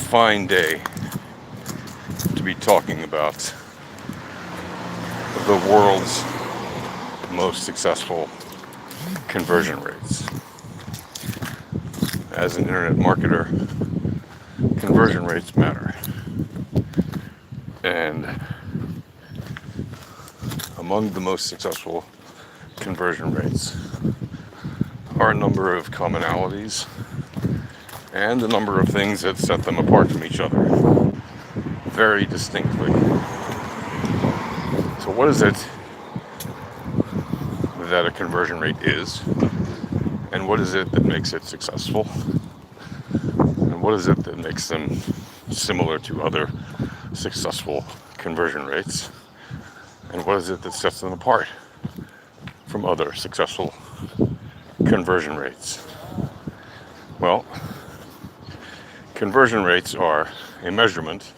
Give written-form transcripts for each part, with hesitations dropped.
fine day to be talking about the world's most successful conversion rates. As an internet marketer, conversion rates matter. And among the most successful conversion rates are a number of commonalities and a number of things that set them apart from each other very distinctly. So what is it that a conversion rate is? And what is it that makes it successful? And what is it that makes them similar to other successful conversion rates? And what is it that sets them apart from other successful conversion rates? Well, conversion rates are a measurement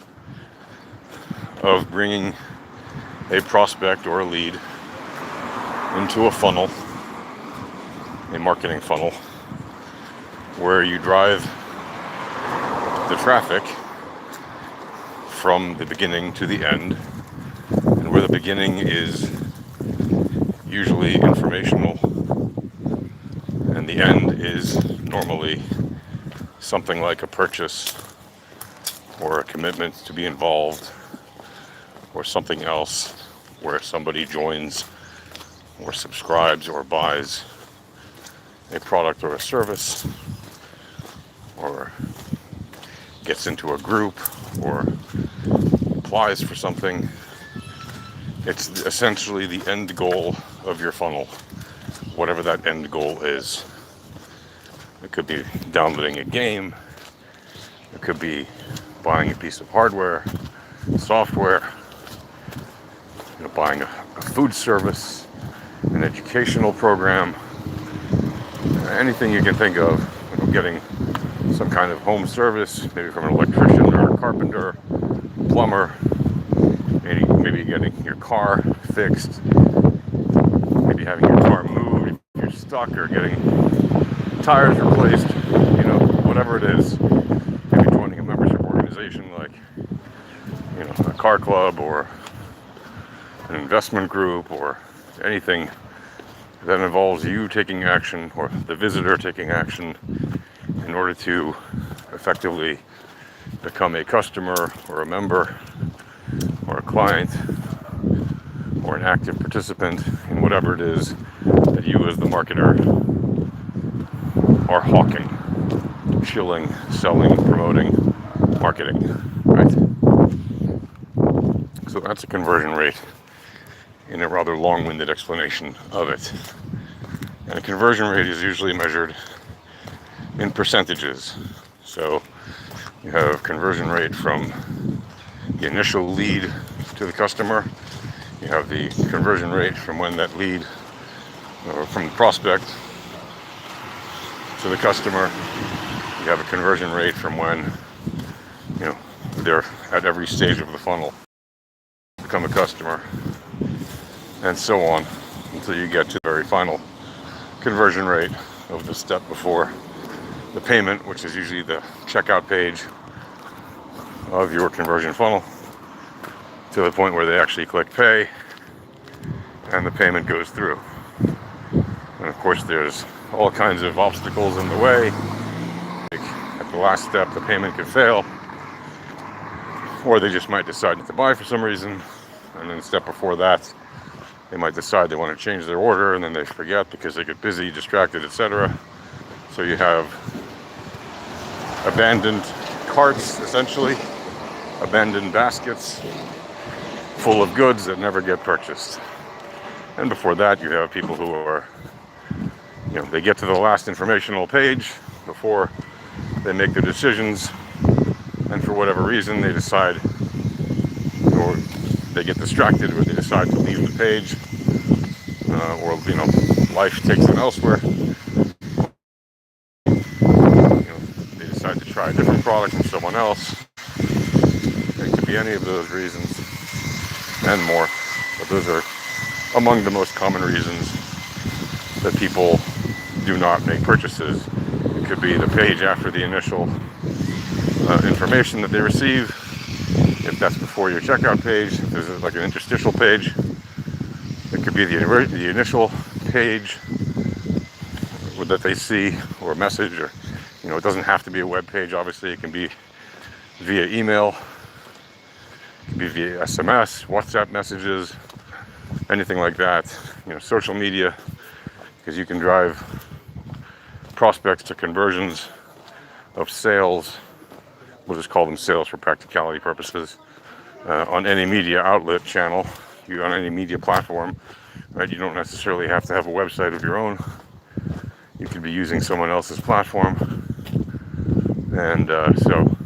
of bringing a prospect or a lead into a funnel, a marketing funnel, where you drive the traffic from the beginning to the end, and where the beginning is usually informational and the end is normally something like a purchase or a commitment to be involved or something else where somebody joins or subscribes or buys a product or a service or gets into a group or applies for something. It's essentially the end goal of your funnel, whatever that end goal is. It could be downloading a game, it could be buying a piece of hardware, software, buying a food service, an educational program, anything you can think of, getting some kind of home service, maybe from an electrician or a carpenter, plumber, maybe getting your car fixed, maybe having your car moved if you're stuck, or getting tires replaced, whatever it is. Maybe joining a membership organization like, a car club or an investment group or anything that involves you taking action or the visitor taking action in order to effectively become a customer or a member or a client or an active participant in whatever it is that you as the marketer are hawking, shilling, selling, promoting, marketing, right? So that's a conversion rate in a rather long-winded explanation of it. And a conversion rate is usually measured in percentages. So you have conversion rate from the initial lead to the customer. You have the conversion rate from when that lead, or from the prospect to the customer. You have a conversion rate from when, they're at every stage of the funnel, become a customer, and so on, until you get to the very final conversion rate of the step before the payment, which is usually the checkout page of your conversion funnel, to the point where they actually click pay and the payment goes through. And of course there's all kinds of obstacles in the way. Like at the last step the payment could fail, or they just might decide not to buy for some reason, and then the step before that they might decide they want to change their order, and then they forget because they get busy, distracted, etc. So you have abandoned carts, essentially, abandoned baskets full of goods that never get purchased. And before that, you have people who are, they get to the last informational page before they make their decisions, and for whatever reason they decide, or they get distracted, or they decide to leave the page, or life takes them elsewhere. They decide to try a different product from someone else. It could be any of those reasons and more, but those are among the most common reasons that people do not make purchases. It could be the page after the initial information that they receive. If that's before your checkout page, if there's like an interstitial page, it could be the initial page that they see, or a message, or it doesn't have to be a web page. Obviously, it can be via email, it can be via SMS, WhatsApp messages, anything like that. Social media, because you can drive prospects to conversions of sales. We'll just call them sales for practicality purposes. On any media outlet channel, on any media platform, right? You don't necessarily have to have a website of your own. You could be using someone else's platform. And so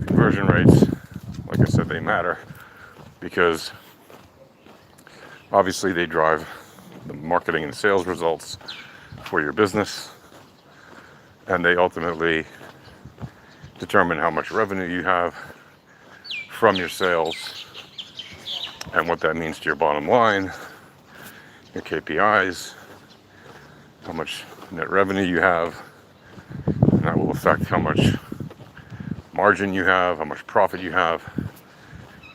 conversion rates, like I said, they matter because obviously they drive the marketing and sales results for your business, and they ultimately determine how much revenue you have from your sales and what that means to your bottom line, your KPIs, how much net revenue you have, and that will affect how much margin you have, how much profit you have.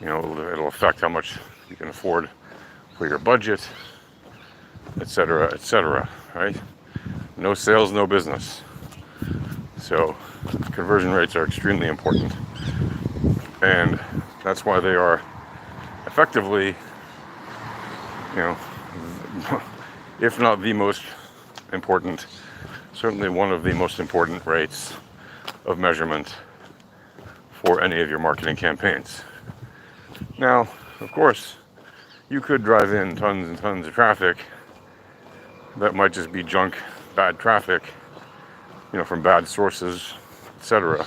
It'll affect how much you can afford for your budget, etc., right? No sales, no business. So conversion rates are extremely important, and that's why they are effectively, if not the most important, certainly one of the most important rates of measurement for any of your marketing campaigns. Now, of course, you could drive in tons and tons of traffic that might just be junk, bad traffic, from bad sources, etc.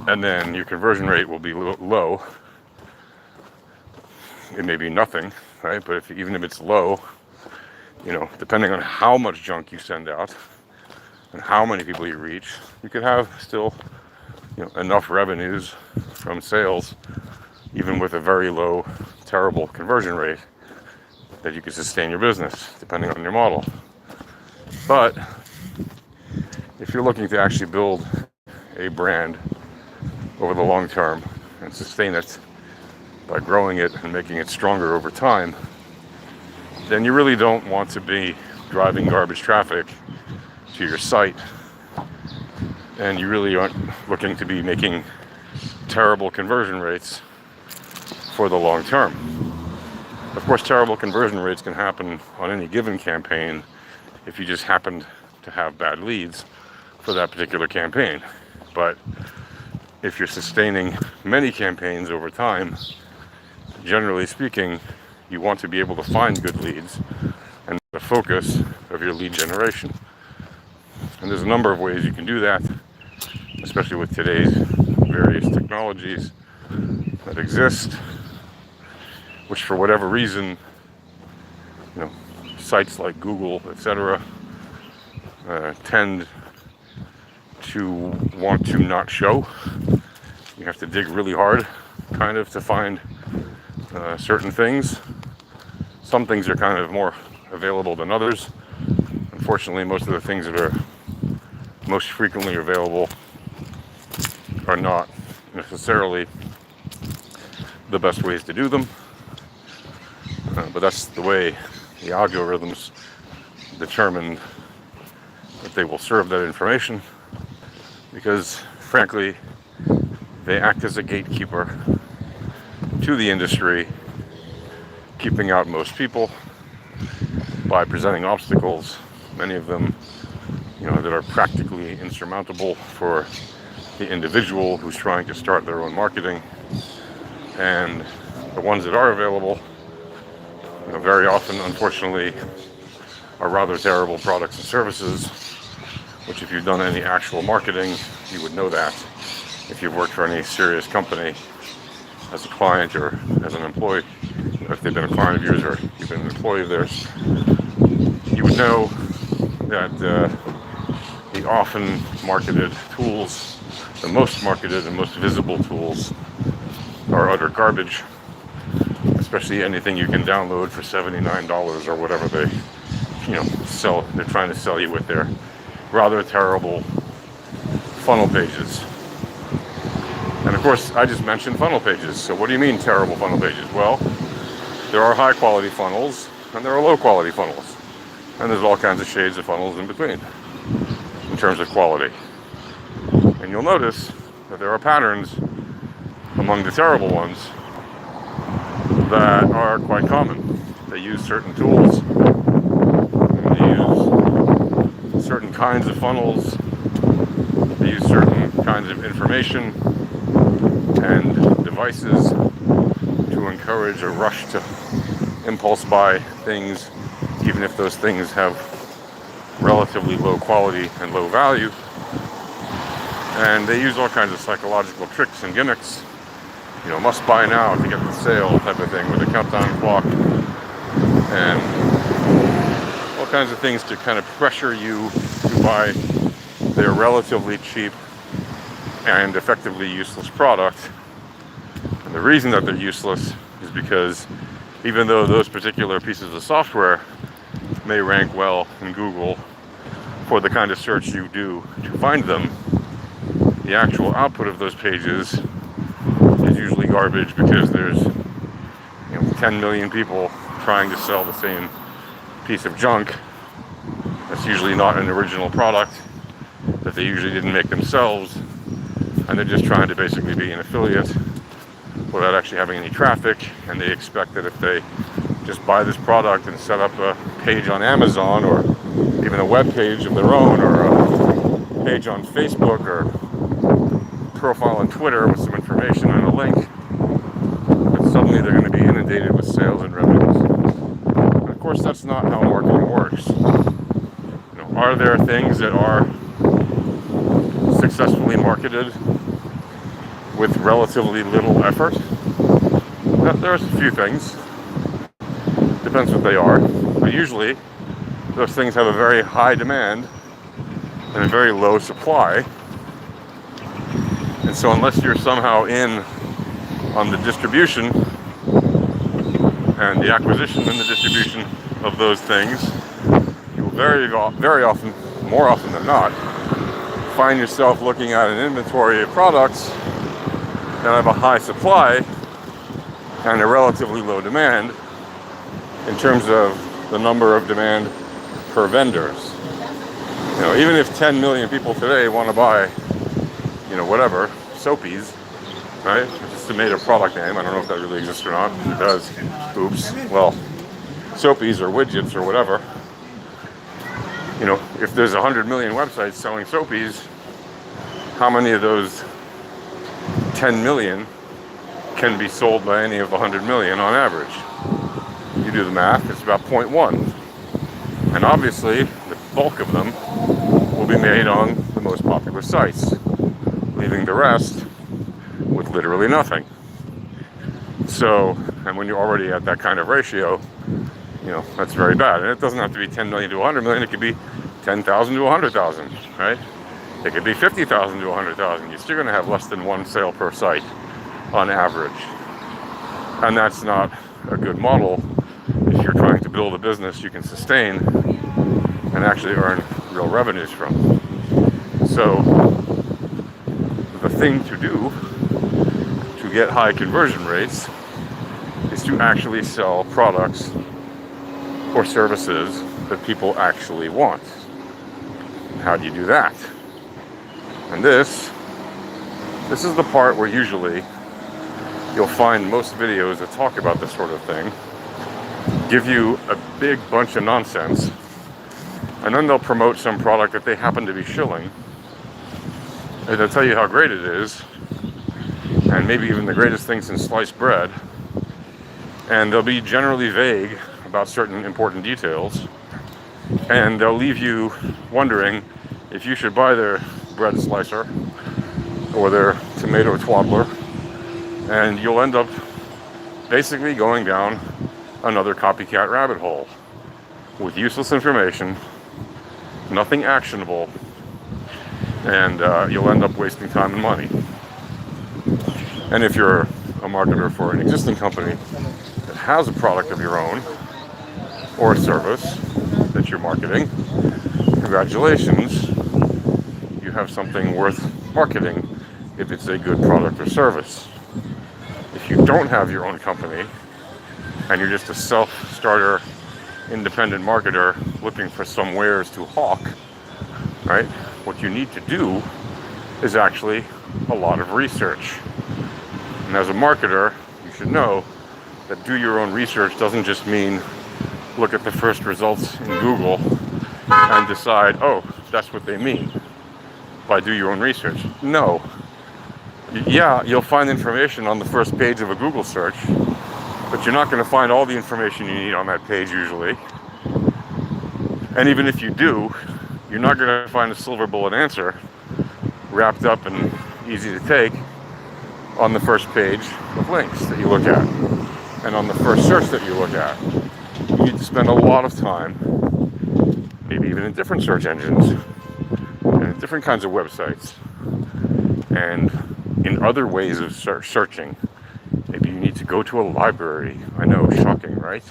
And then your conversion rate will be low. It may be nothing, right? But even if it's low, depending on how much junk you send out and how many people you reach, you could have still, enough revenues from sales, even with a very low, terrible conversion rate, that you could sustain your business, depending on your model. But if you're looking to actually build a brand over the long term and sustain it by growing it and making it stronger over time, then you really don't want to be driving garbage traffic to your site, and you really aren't looking to be making terrible conversion rates for the long term. Of course, terrible conversion rates can happen on any given campaign if you just happen to have bad leads for that particular campaign. But if you're sustaining many campaigns over time, generally speaking, you want to be able to find good leads and the focus of your lead generation. And there's a number of ways you can do that, especially with today's various technologies that exist, which for whatever reason, sites like Google, etc., tend to want to not show. You have to dig really hard, kind of, to find certain things. Some things are kind of more available than others. Unfortunately, most of the things that are most frequently available are not necessarily the best ways to do them. But that's the way the algorithms determine that they will serve that information, because frankly, they act as a gatekeeper to the industry, keeping out most people by presenting obstacles, many of them, that are practically insurmountable for the individual who's trying to start their own marketing. And the ones that are available, very often, unfortunately, are rather terrible products and services, which if you've done any actual marketing, you would know that. If you've worked for any serious company as a client or as an employee, if they've been a client of yours or you've been an employee of theirs, you would know that the often marketed tools, the most marketed and most visible tools, are utter garbage, especially anything you can download for $79 or whatever they they're trying to sell you with their rather terrible funnel pages. And of course, I just mentioned funnel pages. So what do you mean terrible funnel pages? Well, there are high quality funnels and there are low quality funnels. And there's all kinds of shades of funnels in between in terms of quality. And you'll notice that there are patterns among the terrible ones that are quite common. They use certain tools, they use certain kinds of funnels, they use certain kinds of information and devices to encourage a rush to impulse buy things, even if those things have relatively low quality and low value. And they use all kinds of psychological tricks and gimmicks, you know, must buy now to get the sale type of thing with a countdown clock, and all kinds of things to kind of pressure you to buy their relatively cheap and effectively useless product. And the reason that they're useless is because even though those particular pieces of software may rank well in Google for the kind of search you do to find them, the actual output of those pages is usually garbage, because there's 10 million people trying to sell the same piece of junk that's usually not an original product, that they usually didn't make themselves, and they're just trying to basically be an affiliate without actually having any traffic. And they expect that if they just buy this product and set up a page on Amazon, or even a web page of their own, or a page on Facebook, or profile on Twitter with some information and a link, that suddenly they're going to be inundated with sales and revenues. And of course, that's not how marketing works. Are there things that are successfully marketed with relatively little effort? There's a few things. Depends what they are. But usually, those things have a very high demand and a very low supply. And so unless you're somehow in on the distribution and the acquisition and the distribution of those things, you'll very often, more often than not, find yourself looking at an inventory of products that have a high supply and a relatively low demand in terms of the number of demand per vendors. Even if 10 million people today want to buy, whatever, Soapies, right? I just made a product name. I don't know if that really exists or not. It does. Oops. Well, Soapies or widgets or whatever. If there's 100 million websites selling Soapies, how many of those 10 million can be sold by any of the 100 million on average? You do the math, it's about 0.1. And obviously, the bulk of them will be made on the most popular sites, leaving the rest with literally nothing. So, and when you're already at that kind of ratio, that's very bad. And it doesn't have to be 10 million to 100 million, it could be 10,000 to 100,000, right? It could be 50,000 to 100,000. You're still going to have less than one sale per site on average. And that's not a good model if you're trying to build a business you can sustain and actually earn real revenues from. So the thing to do to get high conversion rates is to actually sell products or services that people actually want. How do you do that? And this is the part where usually you'll find most videos that talk about this sort of thing give you a big bunch of nonsense, and then they'll promote some product that they happen to be shilling, and they'll tell you how great it is, and maybe even the greatest thing since sliced bread, and they'll be generally vague about certain important details, and they'll leave you wondering if you should buy their bread slicer or their tomato twaddler, and you'll end up basically going down another copycat rabbit hole with useless information, nothing actionable, and you'll end up wasting time and money. And if you're a marketer for an existing company that has a product of your own or a service that you're marketing, congratulations, you have something worth marketing if it's a good product or service. If you don't have your own company and you're just a self-starter, independent marketer looking for some wares to hawk, right? What you need to do is actually a lot of research. And as a marketer, you should know that do your own research doesn't just mean look at the first results in Google and decide, oh, that's what they mean by do your own research. No. Yeah, you'll find information on the first page of a Google search, but you're not going to find all the information you need on that page usually. And even if you do, you're not going to find a silver bullet answer wrapped up and easy to take on the first page of links that you look at and on the first search that you look at. You need to spend a lot of time, maybe even in different search engines and different kinds of websites and in other ways of searching. Maybe you need to go to a library. I know, shocking, right?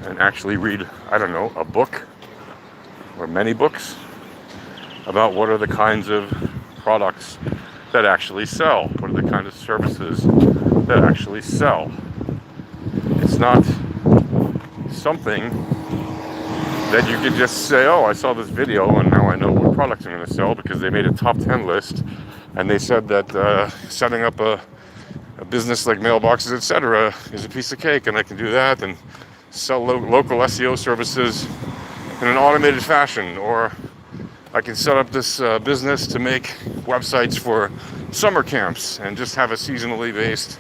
And actually read, I don't know, a book or many books about what are the kinds of products that actually sell, what are the kind of services that actually sell. It's not something that you can just say, oh, I saw this video and now I know what products I'm going to sell because they made a top 10 list and they said that setting up a business like mailboxes, etc., is a piece of cake, and I can do that and sell local SEO services in an automated fashion, or I can set up this business to make websites for summer camps and just have a seasonally based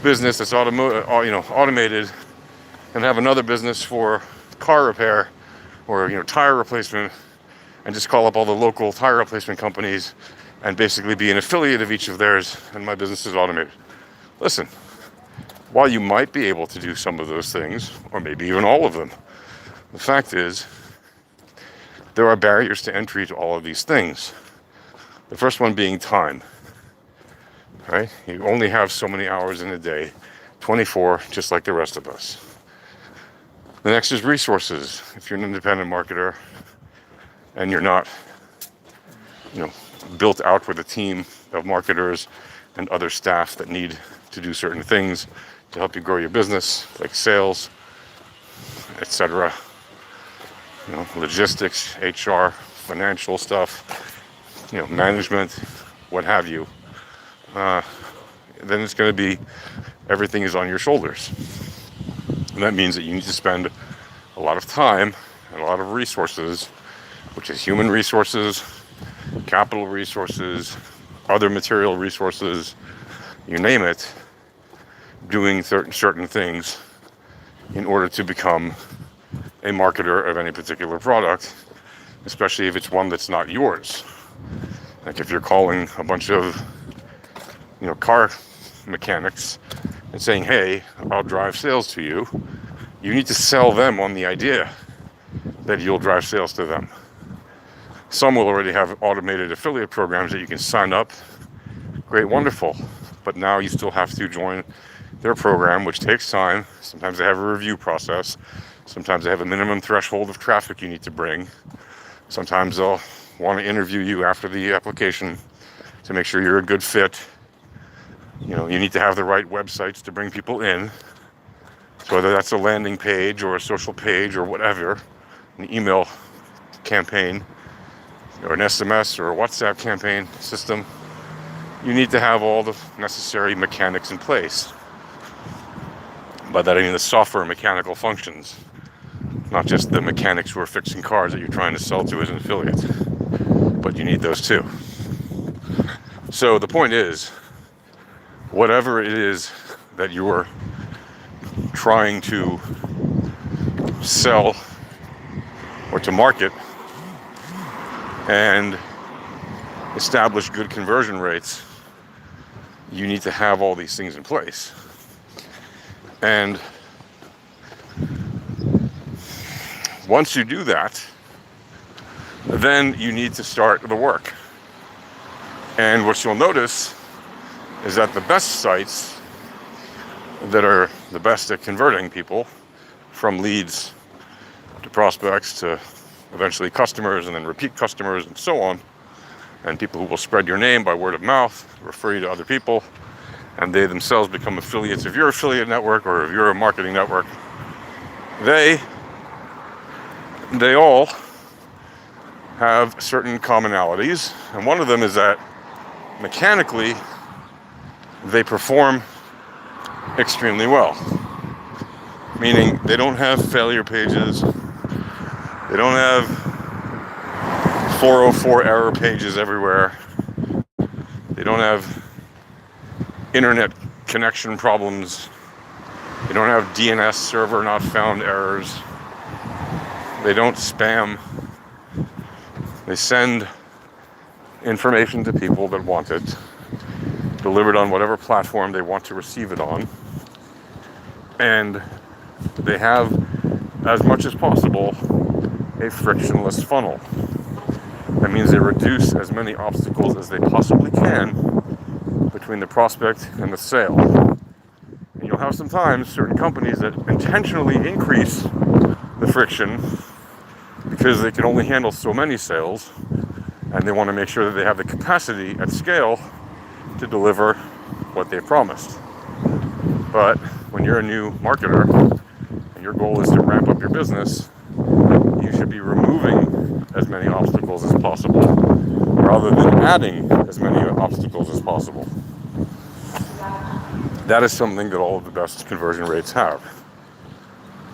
business that's automated, and have another business for car repair or tire replacement, and just call up all the local tire replacement companies and basically be an affiliate of each of theirs, and my business is automated. Listen, while you might be able to do some of those things, or maybe even all of them, the fact is there are barriers to entry to all of these things. The first one being time, right? You only have so many hours in a day, 24, just like the rest of us. The next is resources. If you're an independent marketer and you're not, built out with a team of marketers and other staff that need to do certain things to help you grow your business, like sales, etc., logistics, HR, financial stuff, management, what have you, then it's going to be everything is on your shoulders. And that means that you need to spend a lot of time and a lot of resources, which is human resources, capital resources, other material resources, you name it, doing certain things in order to become a marketer of any particular product, especially if it's one that's not yours. Like if you're calling a bunch of car mechanics and saying, hey, I'll drive sales to you, you need to sell them on the idea that you'll drive sales to them. Some will already have automated affiliate programs that you can sign up. Great, wonderful. But now you still have to join their program, which takes time. Sometimes they have a review process. Sometimes they have a minimum threshold of traffic you need to bring. Sometimes they'll want to interview you after the application to make sure you're a good fit. You need to have the right websites to bring people in. So whether that's a landing page or a social page or whatever, an email campaign or an SMS or a WhatsApp campaign system, you need to have all the necessary mechanics in place. By that I mean the software mechanical functions, not just the mechanics who are fixing cars that you're trying to sell to as an affiliate, but you need those too. So the point is, whatever it is that you're trying to sell or to market and establish good conversion rates, you need to have all these things in place. And once you do that, then you need to start the work. And what you'll notice is that the best sites that are the best at converting people from leads to prospects to eventually customers and then repeat customers and so on and people who will spread your name by word of mouth, refer you to other people, and they themselves become affiliates of your affiliate network or of your marketing network. They all have certain commonalities, and one of them is that mechanically they perform extremely well. Meaning they don't have failure pages, they don't have 404 error pages everywhere, they don't have internet connection problems, they don't have DNS server not found errors, they don't spam, they send information to people that want it, delivered on whatever platform they want to receive it on, and they have, as much as possible, a frictionless funnel. That means they reduce as many obstacles as they possibly can between the prospect and the sale. And you'll have sometimes certain companies that intentionally increase the friction because they can only handle so many sales, and they want to make sure that they have the capacity at scale to deliver what they promised. But when you're a new marketer and your goal is to ramp up your business, you should be removing as many obstacles as possible rather than adding as many obstacles as possible. That is something that all of the best conversion rates have.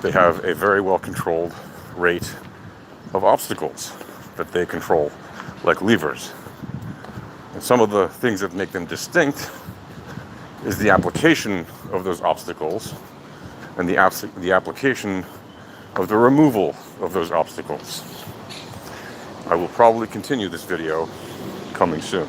They have a very well controlled rate of obstacles that they control like levers. And some of the things that make them distinct is the application of those obstacles and the application of the removal of those obstacles. I will probably continue this video coming soon.